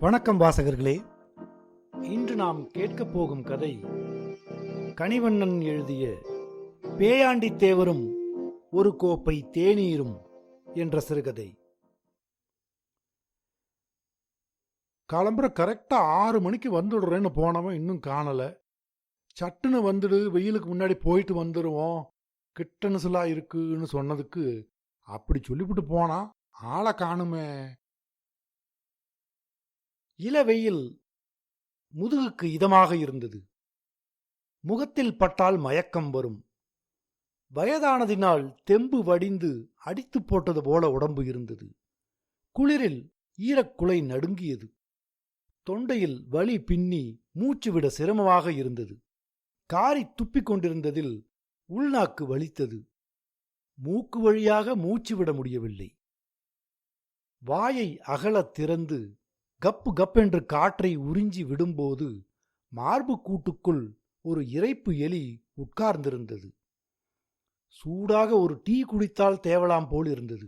வணக்கம் வாசகர்களே. இன்று நாம் கேட்கப் போகும் கதை கணிவண்ணன் எழுதிய பேயாண்டி தேவரும் ஒரு கோப்பை தேநீரும் என்ற சிறுகதை. கிளம்புற கரெக்டா 6 மணிக்கு வந்துடுறேன்னு போனவன் இன்னும் காணல. சட்டுன்னு வந்துடு, வெயிலுக்கு முன்னாடி போயிட்டு வந்துடுவோம், கிட்ட நெசலா இருக்குன்னு சொன்னதுக்கு அப்படி சொல்லிவிட்டு போனா, ஆளை காணுமே. இளவெயில் முதுகுக்கு இதமாக இருந்தது. முகத்தில் பட்டால் மயக்கம் வரும். வயதானதினால் தெம்பு வடிந்து அடித்து போட்டது போல உடம்பு இருந்தது. குளிரில் ஈரக்குலை நடுங்கியது. தொண்டையில் வலி பின்னி மூச்சுவிட சிரமமாக இருந்தது. காரி துப்பிக் கொண்டிருந்ததில் உள்நாக்கு வலித்தது. மூக்கு வழியாக மூச்சு விட முடியவில்லை. வாயை அகலத் திறந்து கப்பு கப்பென்று காற்றை உறிஞ்சி விடும்போது மார்பு கூட்டுக்குள் ஒரு இரைப்பு எலி உட்கார்ந்திருந்தது. சூடாக ஒரு டீ குடித்தால் தேவலாம் போல் இருந்தது.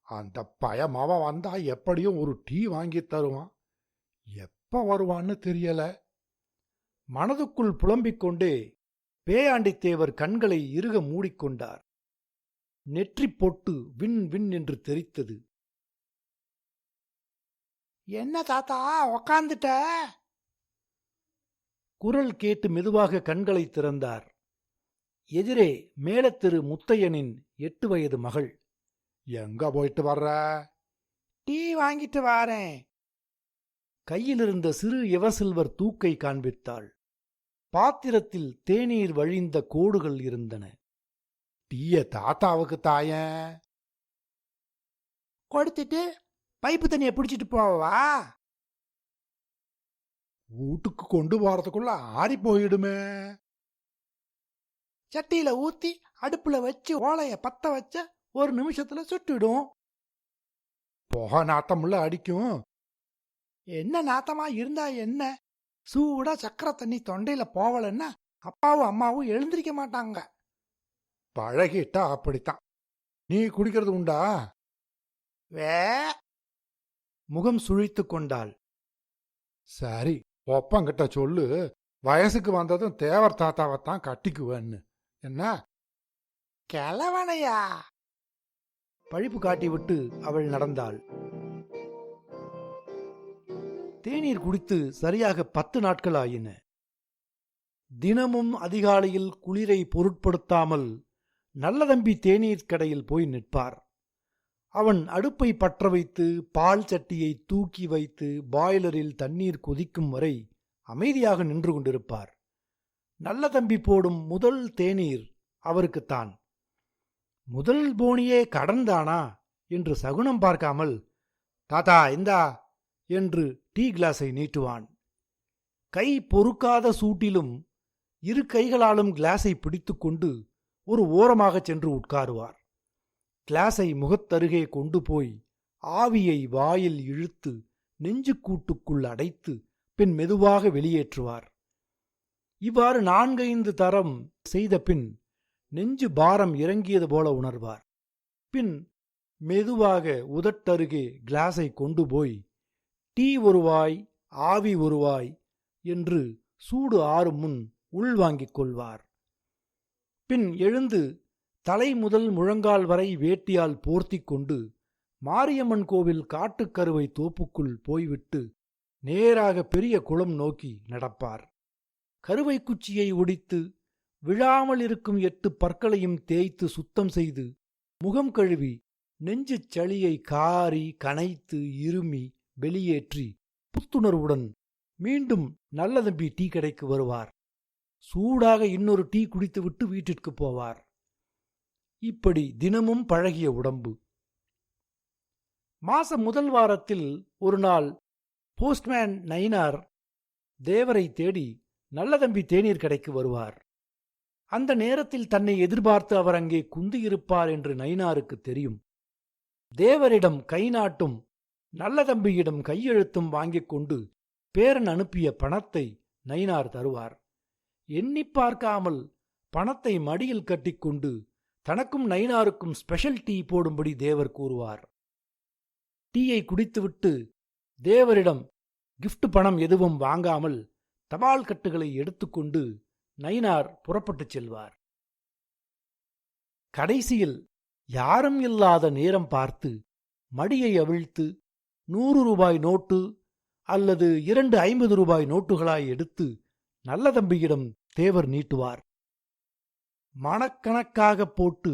அந்த பயமாவ வந்தா எப்படியும் ஒரு டீ வாங்கி தருவான், எப்ப வருவான்னு தெரியல. மனதுக்குள் புலம்பிக் கொண்டே பேயாண்டித்தேவர் கண்களை இறுக மூடிக்கொண்டார். நெற்றி பொட்டு விண் விண் என்று தெரித்தது. என்ன தாத்தா உக்காந்துட்ட? குரல் கேட்டு மெதுவாக கண்களை திறந்தார். எதிரே மேலத்திரு முத்தையனின் 8 வயது மகள். எங்க போயிட்டு வர்ற? டீ வாங்கிட்டு வாரேன். கையிலிருந்த சிறு எவசில்வர் தூக்கை காண்பித்தாள். பாத்திரத்தில் தேநீர் வழிந்த கோடுகள் இருந்தன. டீய தாத்தாவுக்கு தாயேன். கொடுத்துட்டு பைப்பு தண்ணியை பிடிச்சிட்டு போவா? வீட்டுக்கு கொண்டு போறதுக்குள்ள ஆறி போயிடுமே. சட்டியில ஊத்தி அடுப்புல வச்சு ஓலைய பத்த வச்ச 1 நிமிஷத்துல சுட்டுடும். புகை நாத்தமுள்ள அடிக்கும். என்ன நாத்தமா இருந்தா என்ன? சூடா சக்கரை தண்ணி தொண்டையில போவலன்னா அப்பாவும் அம்மாவும் எழுந்திருக்க மாட்டாங்க. பழகிட்டா அப்படித்தான். நீ குடிக்கிறது உண்டா? வே முகம் சுழித்து கொண்டாள். சரி, ஒப்பங்கிட்ட சொல்லு, வயசுக்கு வந்ததும் தேவர் தாத்தாவைத்தான் கட்டிக்குவேன்னு. என்ன கிழவனையா? பழிப்பு காட்டிவிட்டு அவள் நடந்தாள். தேநீர் குடித்து சரியாக 10 நாட்கள் ஆயின. தினமும் அதிகாலையில் குளிரை பொருட்படுத்தாமல் நல்லதம்பி தேநீர் கடையில் போய் நிற்பார். அவன் அடுப்பை பற்ற வைத்து பால் சட்டியை தூக்கி வைத்து பாய்லரில் தண்ணீர் கொதிக்கும் வரை அமைதியாக நின்று கொண்டிருப்பார். நல்ல தம்பி போடும் முதல் தேநீர் அவருக்குத்தான். முதல் போனியே கடன்தானா என்று சகுனம் பார்க்காமல், தாத்தா இந்தா என்று டீ கிளாஸை நீட்டுவான். கை பொறுக்காத சூட்டிலும் 2 கைகளாலும் கிளாஸை பிடித்துக்கொண்டு ஒரு ஓரமாக சென்று உட்காருவார். கிளாஸை முகத்தருகே கொண்டு போய் ஆவியை வாயில் இழுத்து நெஞ்சுக்கூட்டுக்குள் அடைத்து பின் மெதுவாக வெளியேற்றுவார். இவ்வாறு 4-5 தரம் செய்த பின் நெஞ்சு பாரம் இறங்கியது போல உணர்வார். பின் மெதுவாக உதட்டருகே கிளாஸை கொண்டு போய் டீ 1 வாய், ஆவி 1 வாய் என்று சூடு ஆறும் முன் உள்வாங்கிக் கொள்வார். பின் எழுந்து தலை முதல் முழங்கால் வரை வேட்டியால் போர்த்திக் கொண்டு மாரியம்மன் கோவில் காட்டுக்கருவை தோப்புக்குள் போய்விட்டு நேராக பெரிய குளம் நோக்கி நடப்பார். கருவை குச்சியை ஒடித்து விழாமல் இருக்கும் 8 பற்களையும் தேய்த்து சுத்தம் செய்து முகம் கழுவி நெஞ்சு சளியை காரி கனைத்து இருமி வெளியேற்றி புத்துணர்வுடன் மீண்டும் நல்லதம்பி டீ கடைக்கு வருவார். சூடாக இன்னொரு டீ குடித்துவிட்டு வீட்டிற்கு போவார். இப்படி தினமும் பழகிய உடம்பு. மாசம் முதல் வாரத்தில் ஒரு நாள் போஸ்ட்மேன் நயினார் தேவரை தேடி நல்லதம்பி தேநீர் கடைக்கு வருவார். அந்த நேரத்தில் தன்னை எதிர்பார்த்து அவர் அங்கே குந்தியிருப்பார் என்று நயினாருக்கு தெரியும். தேவரிடம் கை நாட்டும் நல்லதம்பியிடம் கையெழுத்தும் வாங்கிக் கொண்டு பேரன் அனுப்பிய பணத்தை நயினார் தருவார். எண்ணி பார்க்காமல் பணத்தை மடியில் கட்டிக்கொண்டு தனக்கும் நயினாருக்கும் ஸ்பெஷல் டீ போடும்படி தேவர் கூறுவார். டீயை குடித்துவிட்டு தேவரிடம் கிஃப்ட் பணம் எதுவும் வாங்காமல் தபால் கட்டுகளை எடுத்துக்கொண்டு நயினார் புறப்பட்டுச் செல்வார். கடைசியில் யாரும் இல்லாத நேரம் பார்த்து மடியை அவிழ்த்து 100 ரூபாய் நோட்டு அல்லது 2 50 ரூபாய் நோட்டுகளாய் எடுத்து நல்ல தம்பியிடம் தேவர் நீட்டுவார். மணக்கணக்காக போட்டு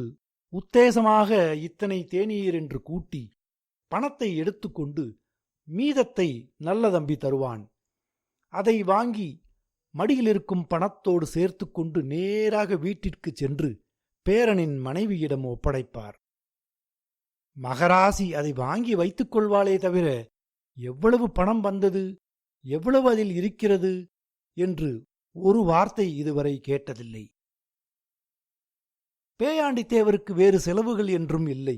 உத்தேசமாக இத்தனை தேநீர் என்று கூட்டி பணத்தை எடுத்துக்கொண்டு மீதத்தை நல்ல தம்பி தருவான். அதை வாங்கி மடியிலிருக்கும் பணத்தோடு சேர்த்து கொண்டு நேராக வீட்டிற்கு சென்று பேரனின் மனைவியிடம் ஒப்படைப்பார். மகராசி அதை வாங்கி வைத்துக் கொள்வாளே தவிர எவ்வளவு பணம் வந்தது, எவ்வளவு அதில் இருக்கிறது என்று ஒரு வார்த்தை இதுவரை கேட்டதில்லை. பேயாண்டி தேவருக்கு வேறு செலவுகள் என்றும் இல்லை.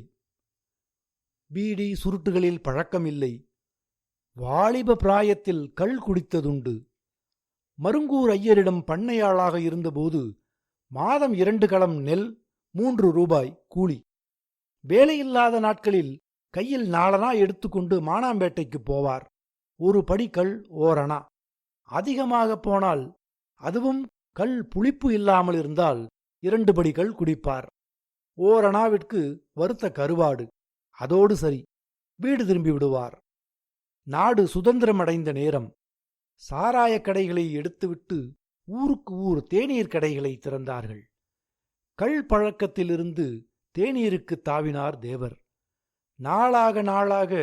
பீடி சுருட்டுகளில் பழக்கம் இல்லை. வாலிப பிராயத்தில் கள் குடித்ததுண்டு. மருங்கூர் ஐயரிடம் பண்ணையாளாக இருந்தபோது மாதம் 2 களம் நெல், 3 ரூபாய் கூலி. வேலையில்லாத நாட்களில் கையில் 4 எடுத்துக்கொண்டு மானாம்பேட்டைக்கு போவார். ஒரு படி கள் ஓரணா. அதிகமாக போனால், அதுவும் கள் புளிப்பு இல்லாமல் இருந்தால் 2 படி கள் குடிப்பார். ஓரணாவிற்கு வறுத்த கருவாடு. அதோடு சரி, வீடு திரும்பி விடுவார். நாடு சுதந்திரமடைந்த நேரம். சாராயக் கடைகளை எடுத்துவிட்டு ஊருக்கு ஊர் தேநீர் கடைகளை திறந்தார்கள். கள் பழக்கத்திலிருந்து தேநீருக்கு தாவினார் தேவர். நாளாக நாளாக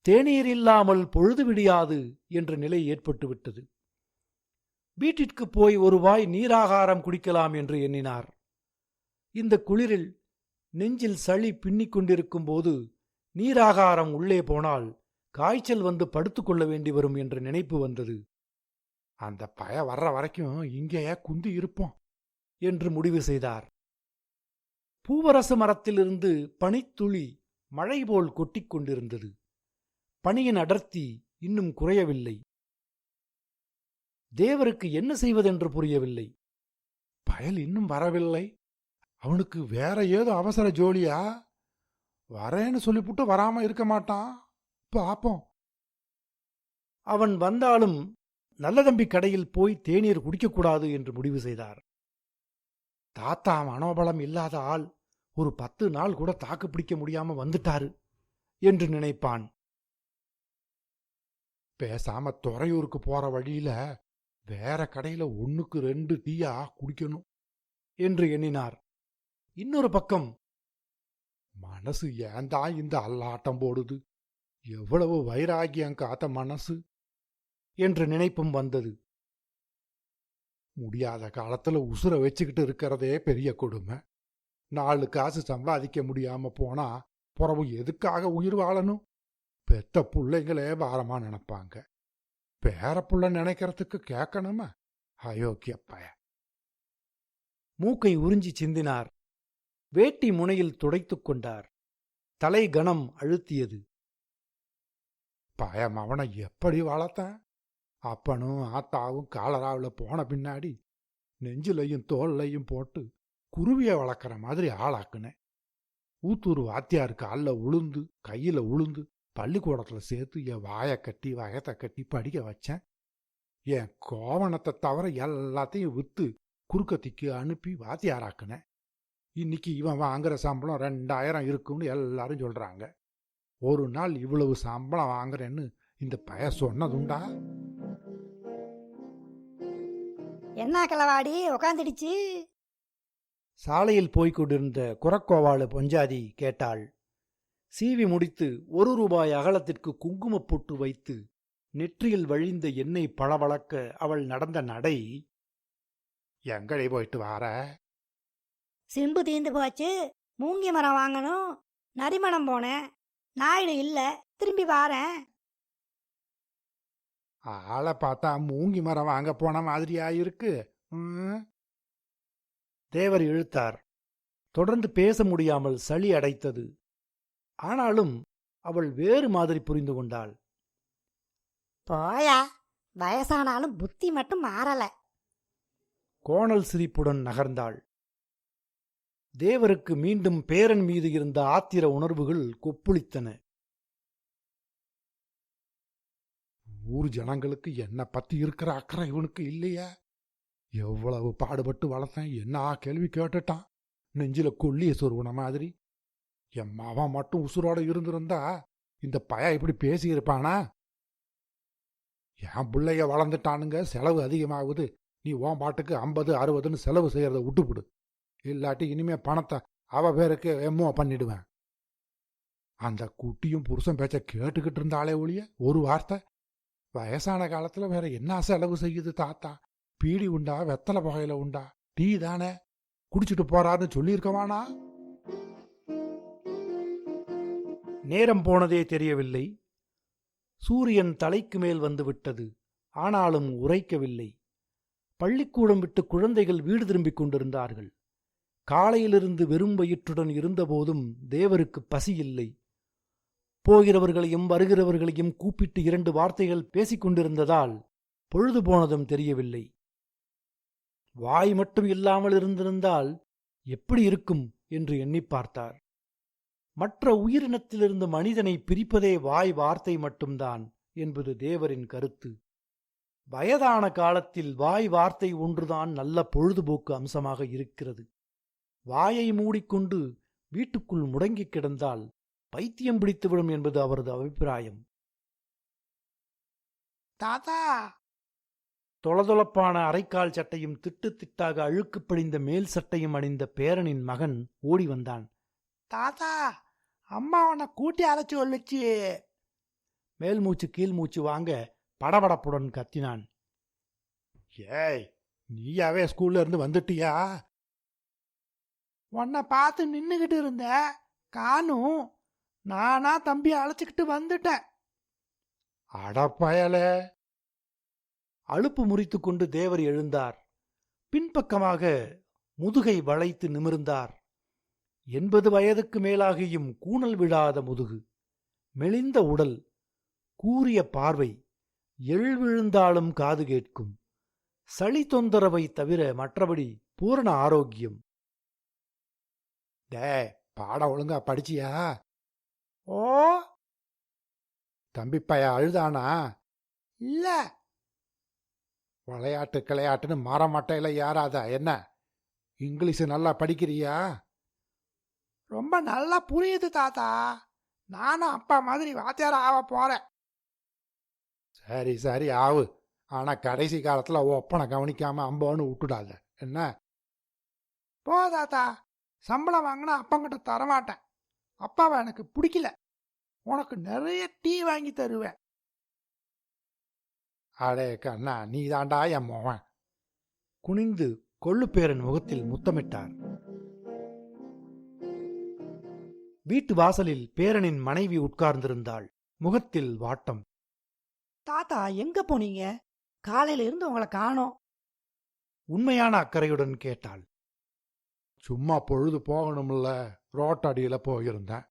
தேநீர் இல்லாமல் பொழுது விடியாது என்ற நிலை ஏற்பட்டுவிட்டது. வீட்டிற்கு போய் ஒரு வாய் நீராகாரம் குடிக்கலாம் என்று எண்ணினார். இந்த குளிரில் நெஞ்சில் சளி பின்னிக் கொண்டிருக்கும் போது நீராகாரம் உள்ளே போனால் காய்ச்சல் வந்து படுத்துக்கொள்ள வேண்டி வரும் என்ற நினைப்பு வந்தது. அந்த பய வர்ற வரைக்கும் இங்கேயே குந்தி இருப்போம் என்று முடிவு செய்தார். பூவரசு மரத்திலிருந்து பனித்துளி மழை போல் கொட்டிக் கொண்டிருந்தது. பனியின் அடர்த்தி இன்னும் குறையவில்லை. தேவருக்கு என்ன செய்வதென்று புரியவில்லை. பயல் இன்னும் வரவில்லை. அவனுக்கு வேற ஏதோ அவசர ஜோலியா? வரேன்னு சொல்லிவிட்டு வராம இருக்க மாட்டான். பாப்போம். அவன் வந்தாலும் நல்லதம்பி கடையில் போய் தேநீர் குடிக்கக்கூடாது என்று முடிவு செய்தார். தாத்தா மனோபலம் இல்லாத ஆள், ஒரு 10 நாள் கூட தாக்கு பிடிக்க முடியாம வந்துட்டாரு என்று நினைப்பான். பேசாம துறையூருக்கு போற வழியில வேற கடையில 1க்கு 2 டீயா குடிக்கணும் என்று எண்ணினார். இன்னொரு பக்கம், மனசு ஏன்தான் இந்த அல்லாட்டம் போடுது, எவ்வளவு வைராகியம் காத்த மனசு என்ற நினைப்பும் வந்தது. முடியாத காலத்துல உசுர வச்சுக்கிட்டு இருக்கிறதே பெரிய கொடுமை. 4 காசு சம்பாதிக்க முடியாம போனா புறவு எதுக்காக உயிர் வாழணும்? பெத்த பிள்ளைங்களே பாரமா நினைப்பாங்க. பேரப்புள்ள நினைக்கிறதுக்கு கேட்கணுமா? அயோக்கிய பய. மூக்கை உறிஞ்சி சிந்தினார். வேட்டி முனையில் துடைத்துக் கொண்டார். தலை கணம் அழுத்தியது. பயம் அவனை எப்படி வளர்த்தான்? அப்பனும் ஆத்தாவும் காலராவில் போன பின்னாடி நெஞ்சிலையும் தோல்லையும் போட்டு குருவிய வளர்க்குற மாதிரி ஆளாக்குனேன். ஊத்தூர் வாத்தியார் காலில் உளுந்து கையில் உளுந்து பள்ளிக்கூடத்தில் சேர்த்து என் வாயை கட்டி வயத்தை கட்டி படிக்க வச்சேன். என் கோவணத்தை தவிர எல்லாத்தையும் விற்று குறுக்கத்திக்கு அனுப்பி வாத்தியாராக்குனேன். இன்னைக்கு இவன் வாங்குற சம்பளம் 2000 இருக்குன்னு எல்லாரும் சொல்றாங்க. ஒரு நாள் இவ்வளவு சம்பளம் வாங்குறேன்னு இந்த பய சொன்னதுண்டா? என்ன கிளவாடி உக்காந்துடுச்சு? சாலையில் போய்கொண்டிருந்த குரக்கோவாளு பொஞ்சாதி கேட்டாள். சீவி முடித்து 1 ரூபாய் அகலத்திற்கு குங்குமப் பொட்டு வைத்து நெற்றியில் வழிந்த எண்ணெய் பளபளக்க அவள் நடந்த நடை. எங்கடி போயிட்டு வார? சிம்பு தீந்து போச்சு, மூங்கி மரம் வாங்கணும், நரிமணம் போனேன், நாயுடு இல்ல, திரும்பி வாரேன். ஆளை பார்த்தா மூங்கி மரம் வாங்க போன மாதிரியா இருக்கு. தேவர் இழுத்தார். தொடர்ந்து பேச முடியாமல் சளி அடைத்தது. ஆனாலும் அவள் வேறு மாதிரி புரிந்து கொண்டாள். போயா, வயசானாலும் புத்தி மட்டும் மாறல. கோணல் சிரிப்புடன் நகர்ந்தாள். தேவருக்கு மீண்டும் பேரன் மீது இருந்த ஆத்திர உணர்வுகள் கொப்புளித்தன. ஊர் ஜனங்களுக்கு என்ன பத்தி இருக்கிற அக்கறை இவனுக்கு இல்லையா? எவ்வளவு பாடுபட்டு வளர்த்தேன், என்ன கேள்வி கேட்டுட்டான். நெஞ்சில கொல்லிய சொருவன மாதிரி. என் மாவன் மட்டும் உசுரோட இருந்திருந்தா இந்த பய இப்படி பேசியிருப்பானா? என் பிள்ளைய வளர்ந்துட்டானுங்க, செலவு அதிகமாகுது, நீ உன் பாட்டுக்கு 50 60ன்னு செலவு செய்யறத விட்டுப்பிடு. இல்லாட்டி இனிமே பணத்தை அவ பேருக்கு எம்மோ பண்ணிடுவேன். அந்த குட்டியும் புருஷன் பேச்ச கேட்டுக்கிட்டு இருந்தாலே ஒழிய ஒரு வார்த்தை. வயசான காலத்துல வேற என்ன செலவு செய்யுது தாத்தா? பீடி உண்டா, வெத்தலை புகையில உண்டா, டீ தானே, குடிச்சிட்டு போறாருன்னு சொல்லியிருக்கவானா? நேரம் போனதே தெரியவில்லை. சூரியன் தலைக்கு மேல் வந்துவிட்டது. ஆனாலும் உரைக்கவில்லை. பள்ளிக்கூடம் விட்டு குழந்தைகள் வீடு திரும்பிக் கொண்டிருந்தார்கள். காலையிலிருந்து வெறும் வயிற்றுடன் இருந்தபோதும் தேவருக்கு பசி இல்லை. போகிறவர்களையும் வருகிறவர்களையும் கூப்பிட்டு 2 வார்த்தைகள் பேசிக் கொண்டிருந்ததால் பொழுது போனதும் தெரியவில்லை. வாய் மட்டும் இல்லாமல் இருந்திருந்தால் எப்படி இருக்கும் என்று எண்ணி பார்த்தார். மற்ற உயிரினத்திலிருந்து மனிதனை பிரிப்பதே வாய் வார்த்தை மட்டும்தான் என்பது தேவரின் கருத்து. வயதான காலத்தில் வாய் வார்த்தை ஒன்றுதான் நல்ல பொழுதுபோக்கு அம்சமாக இருக்கிறது. வாயை மூடிக்கொண்டு வீட்டுக்குள் முடங்கிக் கிடந்தால் பைத்தியம் பிடித்துவிடும் என்பது அவரது அபிப்பிராயம். தாத்தா! தொளதொளப்பான அரைக்கால் சட்டையும் திட்டு திட்டாக அழுக்கு படிந்த மேல் சட்டையும் அணிந்த பேரனின் மகன் ஓடி வந்தான். தாத்தா, அம்மா உன்னை கூட்டி அரைச்சு ஒழிச்சு. மேல் மூச்சு கீழ் மூச்சு வாங்க படபடப்புடன் கத்தினான். ஏய், நீயாவே ஸ்கூல்ல இருந்து வந்துட்டியா? உன்னை பார்த்து நின்னுகிட்டு இருந்த காணும், நானா தம்பி அழைச்சுக்கிட்டு வந்துட்டேன். அடப்பயலே! அலுப்பு முறித்து கொண்டு தேவர் எழுந்தார். பின்பக்கமாக முதுகை வளைத்து நிமிர்ந்தார். 80 வயதுக்கு மேலாகியும் கூணல் விழாத முதுகு, மெலிந்த உடல், கூரிய பார்வை, விழுந்தாலும் காது கேட்கும், சளி தொந்தரவை தவிர மற்றபடி பூரண ஆரோக்கியம். டே, பாட ஒழுங்கா படிச்சியா? ஓ. தம்பி பைய அழுதானா? இல்ல. விளையாட்டு கிளையாட்டுன்னு மாறமாட்டையில யாராதா என்ன? இங்கிலீஷ் நல்லா படிக்கிறியா? ரொம்ப நல்லா புரியுது தாத்தா. நானும் அப்பா மாதிரி வாத்தியார ஆக போறேன். சரி சரி ஆவு. ஆனா கடைசி காலத்துல ஒப்பனை கவனிக்காம அம்போன்னு விட்டுடாத என்ன? போ தாத்தா, சம்பளம் வாங்கினா அப்பங்கிட்ட தரமாட்டேன். அப்பாவை எனக்கு பிடிக்கல. உனக்கு நிறைய டீ வாங்கி தருவேன். அடே கண்ணா, நீ தாண்டா என் மோவன். குனிந்து கொள்ளுப்பேரன் முகத்தில் முத்தமிட்டார். வீட்டு வாசலில் பேரனின் மனைவி உட்கார்ந்திருந்தாள். முகத்தில் வாட்டம். தாத்தா, எங்க போனீங்க? காலையில இருந்து உங்களை காணோம். உண்மையான அக்கறையுடன் கேட்டாள். சும்மா பொழுது போகணும்ல, ரோட்டடியில போயிருந்தேன்.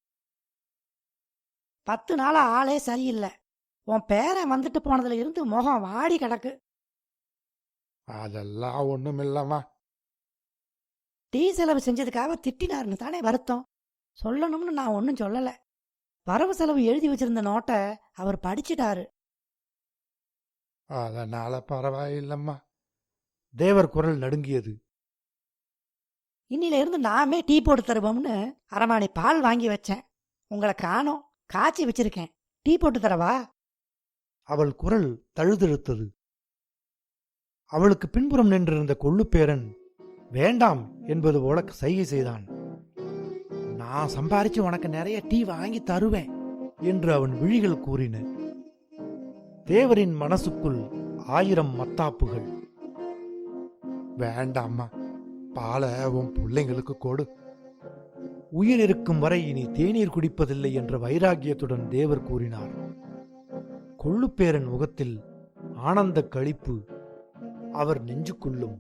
10 நாளா ஆளே சரியில்லை. உன் பேரன் வந்துட்டு போனதுல இருந்து முகம் வாடி கிடக்கு. அதெல்லாம் ஒண்ணுமில்லம்மா. டீ செலவு செஞ்சதுக்காக திட்டினாருன்னு தானே வருத்தம். சொல்லணும்னு நான் ஒன்னும் சொல்லல. வரவு செலவு எழுதி வச்சிருந்த நோட்டை அவர் படிச்சிட்டாரு. அதனால பரவாயில்லம்மா. தேவர் குரல் நடுங்கியது. இன்னில இருந்து நாமே டீ போட்டு தருவோம்னு அரமாணி பால் வாங்கி வச்சேன். உங்களை காணோம், காய்ச்சி வச்சிருக்கேன். டீ போட்டு தரவா? அவள் குரல் தழுதழுத்தது. அவளுக்கு பின்புறம் நின்றிருந்த கொள்ளுப்பேரன் வேண்டாம் என்பது போல சைகை செய்தான். நான் சம்பாரிச்சு உனக்கு நிறைய டீ வாங்கி தருவேன் என்று அவன் விழிகள் கூறின. தேவரின் மனசுக்குள் 1000 மத்தாப்புகள். வேண்டாம்மா, பாலை உன் பிள்ளைங்களுக்கு கொடு. உயிர் இருக்கும் வரை இனி தேநீர் குடிப்பதில்லை என்ற வைராகியத்துடன் தேவர் கூறினார். கொள்ளுப்பேரன் முகத்தில் ஆனந்த களிப்பு. அவர் நெஞ்சுக்குள்ளும்